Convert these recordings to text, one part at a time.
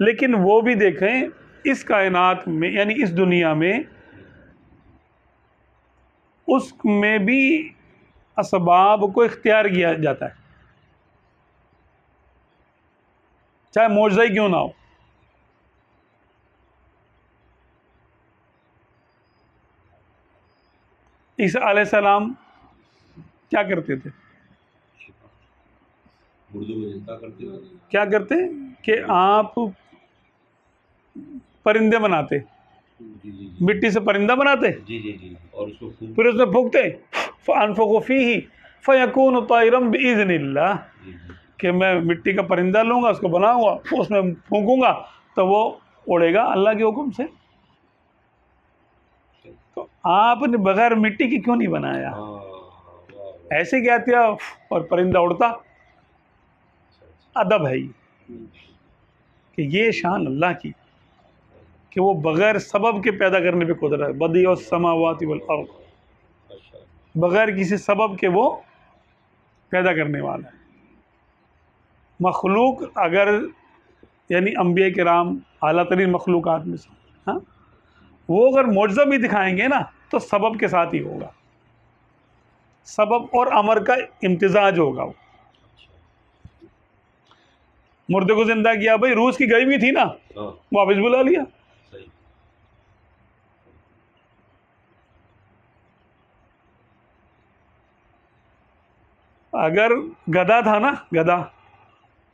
लेकिन वो भी देखें इस कायनात में, यानी इस दुनिया में, उसमें भी असबाब को इख्तियार किया जाता है, चाहे मौजज़ा ही क्यों ना हो। ईसा अलैहिस्सलाम क्या करते थे? क्या करते कि आप परिंदे बनाते, मिट्टी से परिंदा बनाते, और उसको फिर उसमें फूंकते, फ़अनफ़ुख़ु फ़ीही फ़यकूनु तैरम बिइज़्निल्लाह, कि मैं मिट्टी का परिंदा लूँगा, उसको बनाऊँगा, उसमें फूंकूँगा तो वो उड़ेगा अल्लाह के हुक्म से। तो आपने बगैर मिट्टी की क्यों नहीं बनाया? ऐसे कहते हो और परिंदा उड़ता। अदब है ये कि ये शान अल्लाह की कि वो बगैर सबब के पैदा करने पे कुदरत है। बदिउस समावाति वल अर्द, बगैर किसी सबब के वो पैदा करने वाला है। मखलूक अगर, यानी अंबिया किराम आला तरीन मखलूक़ात में से, हाँ, वो अगर मौजज़ा भी दिखाएंगे ना तो सबब के साथ ही होगा, सबब और अमर का इम्तिजाज होगा। वो मुर्दे को जिंदा किया, भाई रूस की गई भी थी ना, वापस बुला लिया। अगर गधा था ना, गधा,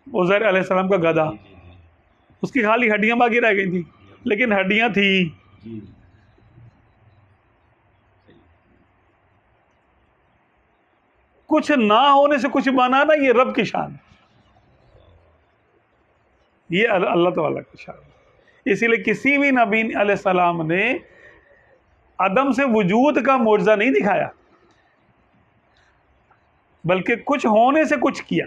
उज़ैर अलैहिस्सलाम का गधा, उसकी खाली हड्डियां बाकी रह गई थी, लेकिन हड्डियां थी। कुछ ना होने से कुछ बना ना, ये रब की शान, ये अल्लाह ताला की शान। इसीलिए किसी भी नबी अलैहिस्सलाम ने अदम से वजूद का मौजज़ा नहीं दिखाया, बल्कि कुछ होने से कुछ किया।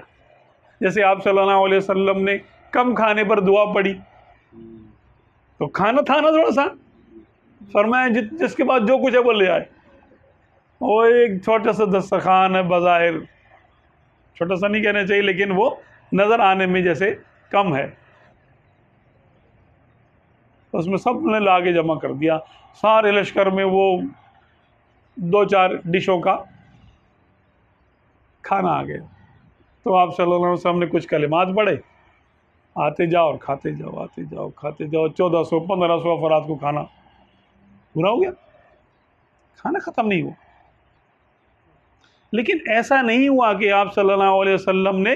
जैसे आप सल्लल्लाहु अलैहि वसल्लम ने कम खाने पर दुआ पढ़ी, तो खाना था ना थोड़ा सा, फरमाया जिसके बाद जो कुछ है वो ले आए। वो एक छोटा सा दस्तरखान है, बज़ाहिर छोटा सा नहीं कहना चाहिए, लेकिन वो नज़र आने में जैसे कम है, उसमें सब ने ला के जमा कर दिया। सारे लश्कर में वो 2-4 डिशों का खाना आ गया। तो आप सल्लल्लाहु अलैहि वसल्लम ने कुछ कलिमात पढ़े, आते जाओ और खाते जाओ, आते जाओ खाते जाओ, 1400-1500 अफराद को खाना पूरा हो गया, खाना ख़त्म नहीं हुआ। लेकिन ऐसा नहीं हुआ कि आप सल्लल्लाहु अलैहि वसल्लम ने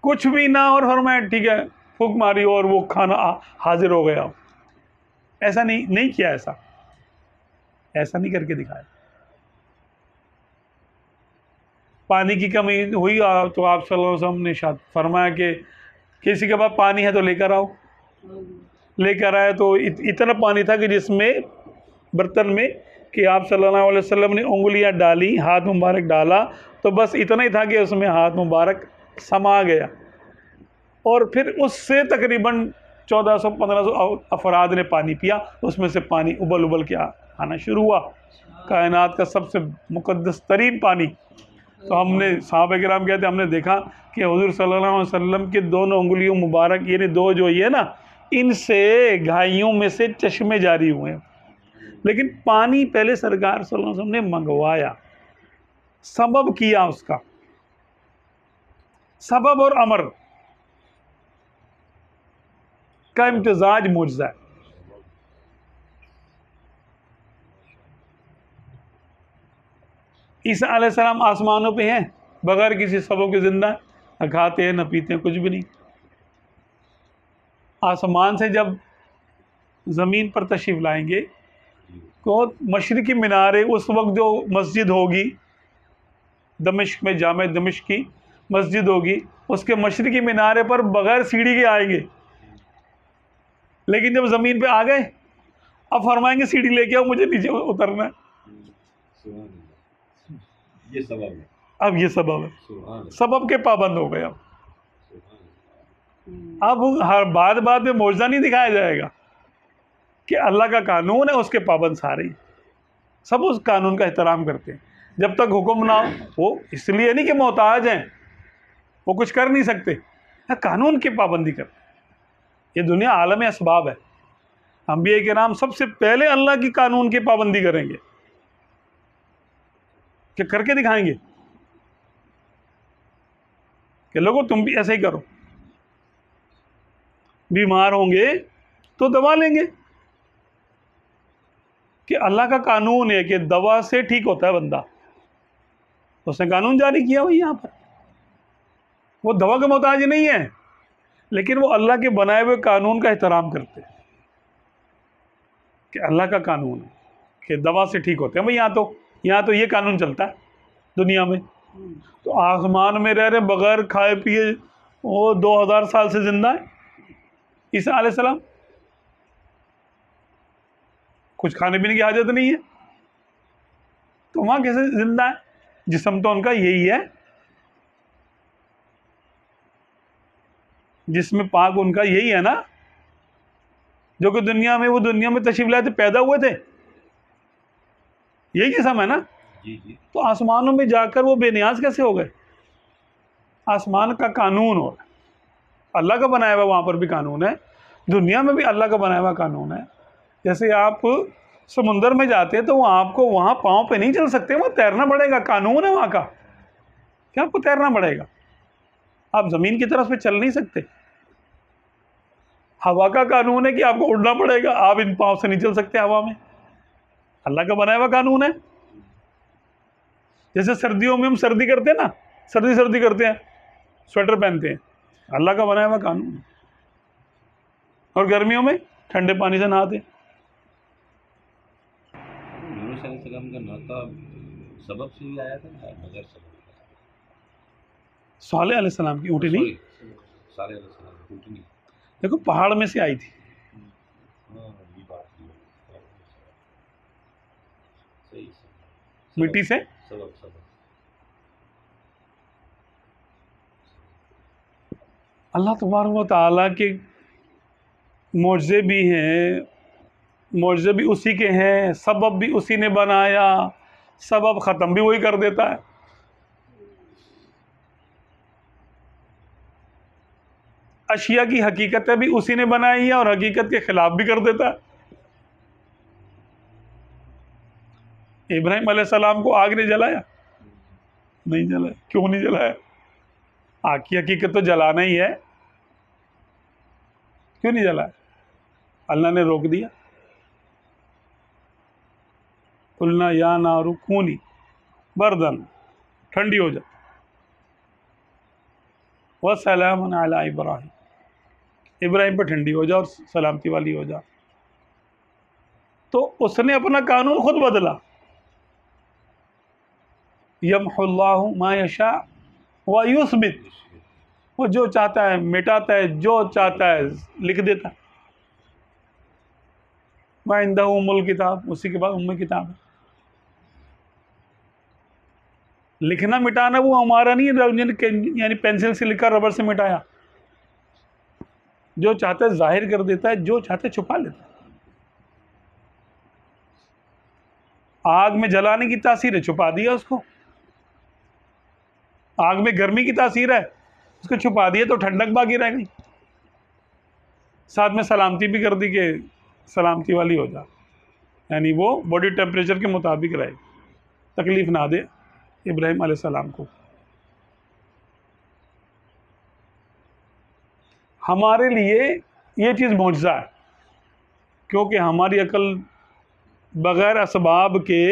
कुछ भी ना और फरमाया ठीक है फूंक मारी और वो खाना हाजिर हो गया। ऐसा नहीं किया, ऐसा नहीं करके दिखाया। पानी की कमी हुई तो आप सल्लल्लाहु अलैहि वसल्लम ने शायद फरमाया कि किसी के पास पानी है तो लेकर आओ। लेकर आए तो इतना पानी था कि जिसमें बर्तन में कि आप सल्लल्लाहु अलैहि वसल्लम ने उंगलियां डाली, हाथ मुबारक डाला, तो बस इतना ही था कि उसमें हाथ मुबारक समा गया। और फिर उससे तकरीबन 1400-1500 अफराद ने पानी पिया, उसमें से पानी उबल उबल के आना शुरू हुआ, कायनात का सबसे मुक़द्दस तरीन पानी। तो हमने सहाबा किराम कहते हमने देखा कि हुज़ूर सल्लल्लाहु अलैहि वसल्लम के दोनों उंगलियों मुबारक, यानी दो जो ये ना, इनसे घाइयों में से चश्मे जारी हुए हैं। लेकिन पानी पहले सरकार सल्लल्लाहु अलैहि वसल्लम ने मंगवाया, सबब किया, उसका सबब और अमर का इम्तिजाज मुजज़ा है। ईसा अलैहिस्सलाम आसमानों पे हैं, बगैर किसी सबब के जिंदा, न खाते हैं न पीते हैं, कुछ भी नहीं। आसमान से जब ज़मीन पर तशरीफ़ लाएंगे तो मशरिकी मीनारे, उस वक्त जो मस्जिद होगी दमिश्क में, जामे दमिश्क की मस्जिद होगी, उसके मशरिकी मीनारे पर बगैर सीढ़ी के आएंगे। लेकिन जब ज़मीन पे आ गए अब फरमाएंगे सीढ़ी लेके आओ, मुझे नीचे उतरना है। ये सबब है, अब ये सबब है, सबब के पाबंद हो गए। अब हर बात में मौजज़ा नहीं दिखाया जाएगा कि अल्लाह का कानून है, उसके पाबंद सारे सब उस कानून का एहतराम करते हैं। जब तक हुक्म ना हो, वो इसलिए नहीं कि मोहताज हैं, वो कुछ कर नहीं सकते, या कानून की पाबंदी कर। ये दुनिया आलम असबाब है। अंबिया के नाम सबसे पहले अल्लाह की कानून की पाबंदी करेंगे, कि करके दिखाएंगे कि लोगों तुम भी ऐसे ही करो। बीमार होंगे तो दवा लेंगे, कि अल्लाह का कानून है कि दवा से ठीक होता है बंदा। उसने कानून जारी किया वही यहाँ पर। वो दवा के मोहताज नहीं है, लेकिन वो अल्लाह के बनाए हुए कानून का एहतराम करते हैं कि अल्लाह का कानून है कि दवा से ठीक होते हैं। भाई यहाँ तो ये कानून चलता है दुनिया में। तो आसमान में रह रहे बगैर खाए पिए वो 2000 साल से जिंदा है ईसा अलैहिस्सलाम। कुछ खाने पीने की हाजत नहीं है, तो वहाँ कैसे जिंदा है? जिस्म तो उनका यही है, जिसमें पाक उनका यही है ना, जो कि दुनिया में तशरीफ लाए थे, पैदा हुए थे, यही जिस्म है ना। जी जी। तो आसमानों में जाकर वो बेनियाज कैसे हो गए? आसमान का कानून हो, अल्लाह का बनाया हुआ वहाँ पर भी कानून है, दुनिया में भी अल्लाह का बनाया हुआ कानून है। जैसे आप समुंदर में जाते हैं तो वो आपको वहाँ पाँव पे नहीं चल सकते, वहाँ तैरना पड़ेगा, कानून है वहाँ का कि आपको तैरना पड़ेगा। आप ज़मीन की तरफ पे चल नहीं सकते। हवा का कानून है कि आपको उड़ना पड़ेगा, आप इन पाँव से नहीं चल सकते हवा में, अल्लाह का बनाया हुआ कानून है। जैसे सर्दियों में हम सर्दी करते हैं ना, सर्दी करते हैं, स्वेटर पहनते हैं, अल्लाह का बनाया हुआ कानून है। और गर्मियों में ठंडे पानी से नहाते हैं। यूनुस अलैहिस्सलाम का नाता सबब से भी आया था या बगैर सबब? सालेह अलैहिस्सलाम की ऊँटनी, सालेह अलैहिस्सलाम की ऊँटनी, देखो पहाड़ में से आई थी। हाँ ये बात है। सही मिट्टी से सबब सबब। अल्लाह तबारक व तआला के मौजज़े भी हैं, मौजज़े भी उसी के हैं, सबब भी उसी ने बनाया, सबब ख़त्म भी वही कर देता है। अशिया की हकीकतें भी उसी ने बनाई है और हकीकत के खिलाफ भी कर देता है। इब्राहिम अलैहिस्सलाम को आग ने जलाया? नहीं जलाया। क्यों नहीं जलाया? आग की हकीकत तो जलाना ही है, क्यों नहीं जलाया? अल्लाह ने रोक दिया। कुलना या नारु कूनी बरदन, ठंडी हो जा, व सलामुन अला इब्राहिम, इब्राहिम पर ठंडी हो जा और सलामती वाली हो जा। तो उसने अपना कानून खुद बदला। यमहुल्लाहु मा यशा व युस्बित, वो जो चाहता है मिटाता है, जो चाहता है लिख देता है। व इंदहु उम्मुल किताब, उसी के बाद उम्मुल किताब है। लिखना मिटाना वो हमारा नहीं है, यानी पेंसिल से लिखा रबर से मिटाया। जो चाहता है जाहिर कर देता है, जो चाहता है छुपा लेता है। आग में जलाने की तासीर है, छुपा दिया उसको। आग में गर्मी की तासीर है, उसको छुपा दिया तो ठंडक बाकी रह गई। साथ में सलामती भी कर दी कि सलामती वाली हो जा, यानी वो बॉडी टेम्परेचर के मुताबिक रहे, तकलीफ ना दे इब्राहिम अलैहिस्सलाम को। हमारे लिए ये चीज़ मौजज़ा है, क्योंकि हमारी अकल बग़ैर असबाब के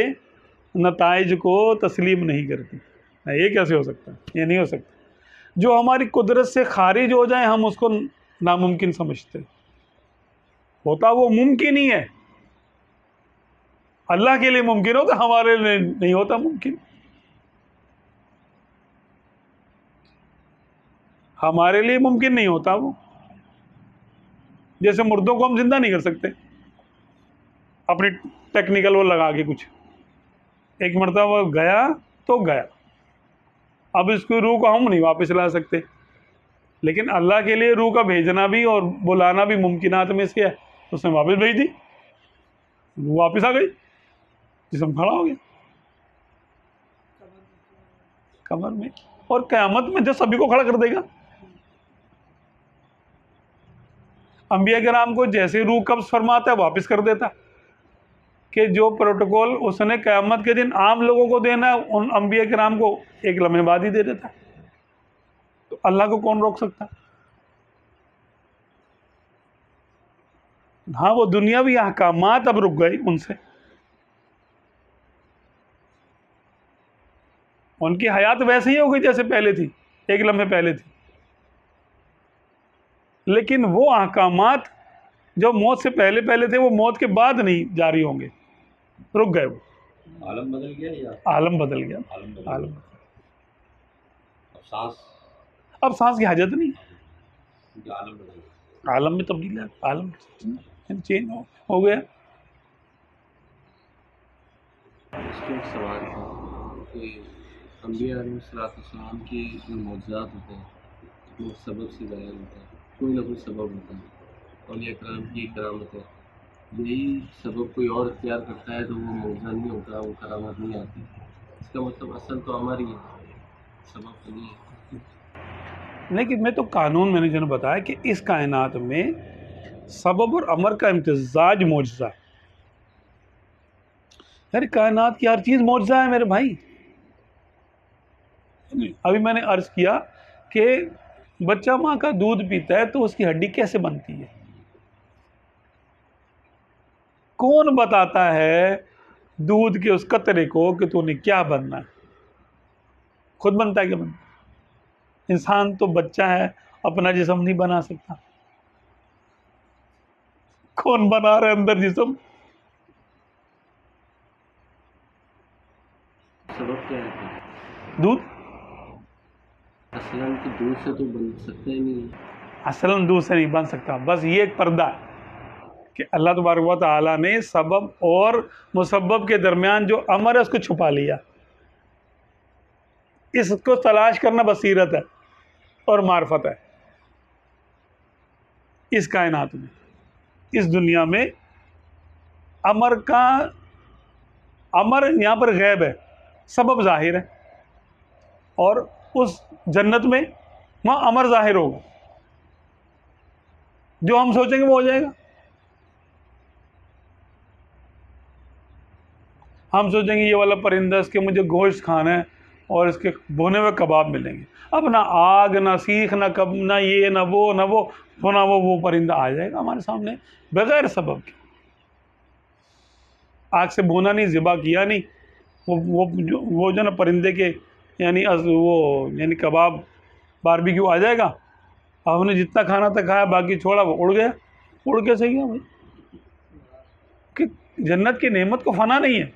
नताइज को तस्लीम नहीं करती। ये कैसे हो सकता है? ये नहीं हो सकता। जो हमारी कुदरत से खारिज हो जाए हम उसको नामुमकिन समझते, होता वो मुमकिन ही है। अल्लाह के लिए मुमकिन होता, हमारे लिए नहीं होता मुमकिन। हमारे लिए मुमकिन नहीं होता वो। जैसे मुर्दों को हम जिंदा नहीं कर सकते अपनी टेक्निकल वो लगा के कुछ, एक मरतबा वो गया तो गया, अब इसकी रूह को हम नहीं वापस ला सकते। लेकिन अल्लाह के लिए रूह का भेजना भी और बुलाना भी मुमकिनात में से है। उसने वापस भेज दी, रूह वापस आ गई, जिस्म खड़ा हो गया कमर में। और क़यामत में जो सभी को खड़ा कर देगा, अंबिया कराम को जैसे रूह कब्ज फरमाता है वापस कर देता, कि जो प्रोटोकॉल उसने क़यामत के दिन आम लोगों को देना है उन अंबिया कराम को एक लम्हे बाद ही दे देता। तो अल्लाह को कौन रोक सकता? हाँ, वो दुनियावी अहकामात अब रुक गए उनसे, उनकी हयात वैसे ही हो गई जैसे पहले थी, एक लम्हे पहले थी, लेकिन वो अहकामात जो मौत से पहले पहले थे वो मौत के बाद नहीं जारी होंगे, रुक गए। वो आलम बदल गया या आलम बदल गया, आलम बदल आलम। गया? अब सांस अब सांस की हाजत नहीं, क्योंकि आलम बदल गया। आलम में तब्दील है, आलम चेंज हो गया। इसके एक सवाल था कि अम्बिया अलैहिस्सलाम के जो मौजूदात होते हैं वो सबब से बयान होता है, कोई ना कोई सबब होता है। औलिया कराम की करामत है, यही सबब कोई और इख्तियार करता है तो वो मौजूदा नहीं होता, वो करामत नहीं आती। इसका मतलब असल तो हमारी है, सबब तो नहीं है। लेकिन मैं तो कानून मैंने जो बताया कि इस कायनात में सबब और अमर का इम्तिजाज मौजज़ा है। यार कायनात की हर चीज़ मौजज़ा है मेरे भाई। अभी मैंने अर्ज़ किया कि बच्चा माँ का दूध पीता है तो उसकी हड्डी कैसे बनती है? कौन बताता है दूध के उस कतरे को कि तूने क्या बनना है? खुद बनता है क्या बनता? इंसान तो बच्चा है, अपना जिस्म नहीं बना सकता। कौन बना रहा है अंदर जिस्म? सबब क्या है? दूध। असलन तो दूध से तो बन सकता ही नहीं है। असलन दूध से नहीं बन सकता, बस ये एक पर्दा है कि अल्लाह तबारक व तआला ने सबब और मुसब्बब के दरमियान जो अमर है उसको छुपा लिया। इसको तलाश करना बसीरत है और मार्फत है। इस कायनात में, इस दुनिया में अमर का, अमर यहाँ पर गैब है, सबब जाहिर है, और उस जन्नत में वहाँ अमर जाहिर होगा। जो हम सोचेंगे वो हो जाएगा। हम सोचेंगे ये वाला परिंदा, इसके मुझे गोश्त खाना है और इसके भुने हुए कबाब मिलेंगे। अब ना आग, ना सीख, ना कब, ना ये, ना वो होना वो परिंदा आ जाएगा हमारे सामने बगैर सबब के। आग से भुना नहीं, ज़िबा किया नहीं, वो जो ना परिंदे के यानी कबाब बारबेक्यू आ जाएगा। अब हमने जितना खाना था खाया, बाकी छोड़ा, वो उड़ गया। उड़ के सही है भाई, कि जन्नत की नेमत को फना नहीं है।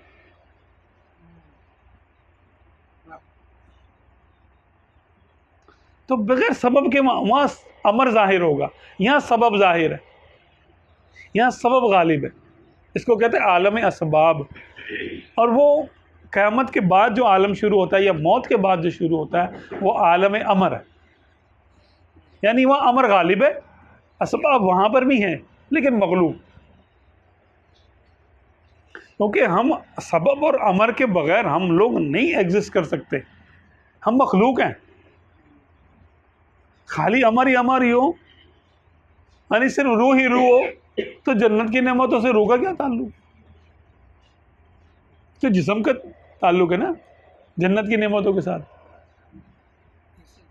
तो बगैर सबब के वहाँ अमर जाहिर होगा। यहाँ सबब जाहिर है, यहाँ सबब गालिब है। इसको कहते हैं आलम असबाब। और वो क़यामत के बाद जो आलम शुरू होता है या मौत के बाद जो शुरू होता है वो आलम अमर है। यानी वहाँ अमर गालिब है, असबाब वहाँ पर भी हैं लेकिन मगलूब। क्योंकि हम सबब और अमर के बगैर हम लोग नहीं एग्जिस्ट कर सकते। हम मखलूक हैं। खाली अमर ही अमर ही हो, यानी सिर्फ रूह ही रूह हो, तो जन्नत की नेमतों से रूह का क्या ताल्लुक? तो जिस्म का ताल्लुक है ना जन्नत की नेमतों के साथ।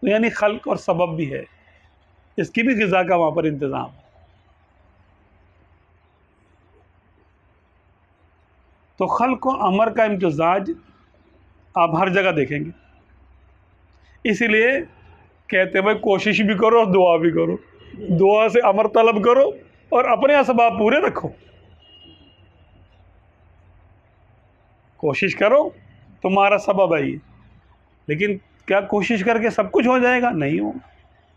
तो यानी खल्क और सबब भी है, इसकी भी ग़िज़ा का वहाँ पर इंतज़ाम है। तो खल्क और अमर का इम्तिजाज आप हर जगह देखेंगे। इसीलिए कहते हैं भाई कोशिश भी करो और दुआ भी करो। दुआ से अमर तलब करो और अपने असबाब पूरे रखो। कोशिश करो, तुम्हारा सबब है ये, लेकिन क्या कोशिश करके सब कुछ हो जाएगा? नहीं हो।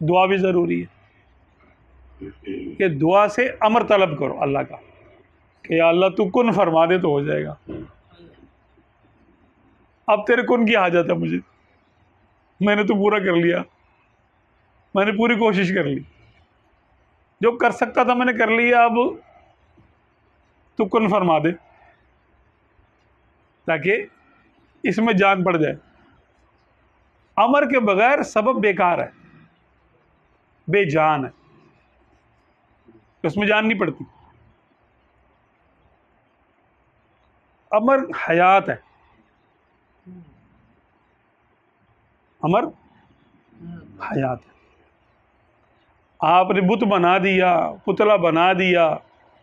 दुआ भी ज़रूरी है कि दुआ से अमर तलब करो अल्लाह का कि या अल्लाह तू कुन फरमा दे तो हो जाएगा। अब तेरे कुन की हाजत है मुझे, मैंने तो पूरा कर लिया, मैंने पूरी कोशिश कर ली, जो कर सकता था मैंने कर लिया। अब तू कुन फरमा दे ताकि इसमें जान पड़ जाए। अमर के बगैर सबब बेकार है, बेजान है। उसमें जान नहीं पड़ती। अमर हयात है, अमर हयात है। आपने बुत बना दिया, पुतला बना दिया,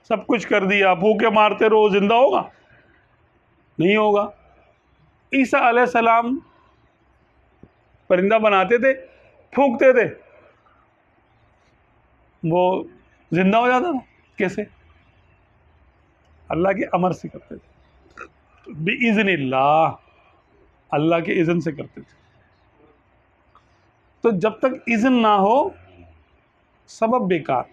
सब कुछ कर दिया, फूके मारते रहो, जिंदा होगा? नहीं होगा। ईसा अलैहिस्सलाम परिंदा बनाते थे, फूकते थे, वो जिंदा हो जाता था। कैसे? अल्लाह के अमर से करते थे, बिइज़्निल्लाह, अल्लाह के इज़्न से करते थे। तो जब तक इज़्न ना हो सबब बेकार।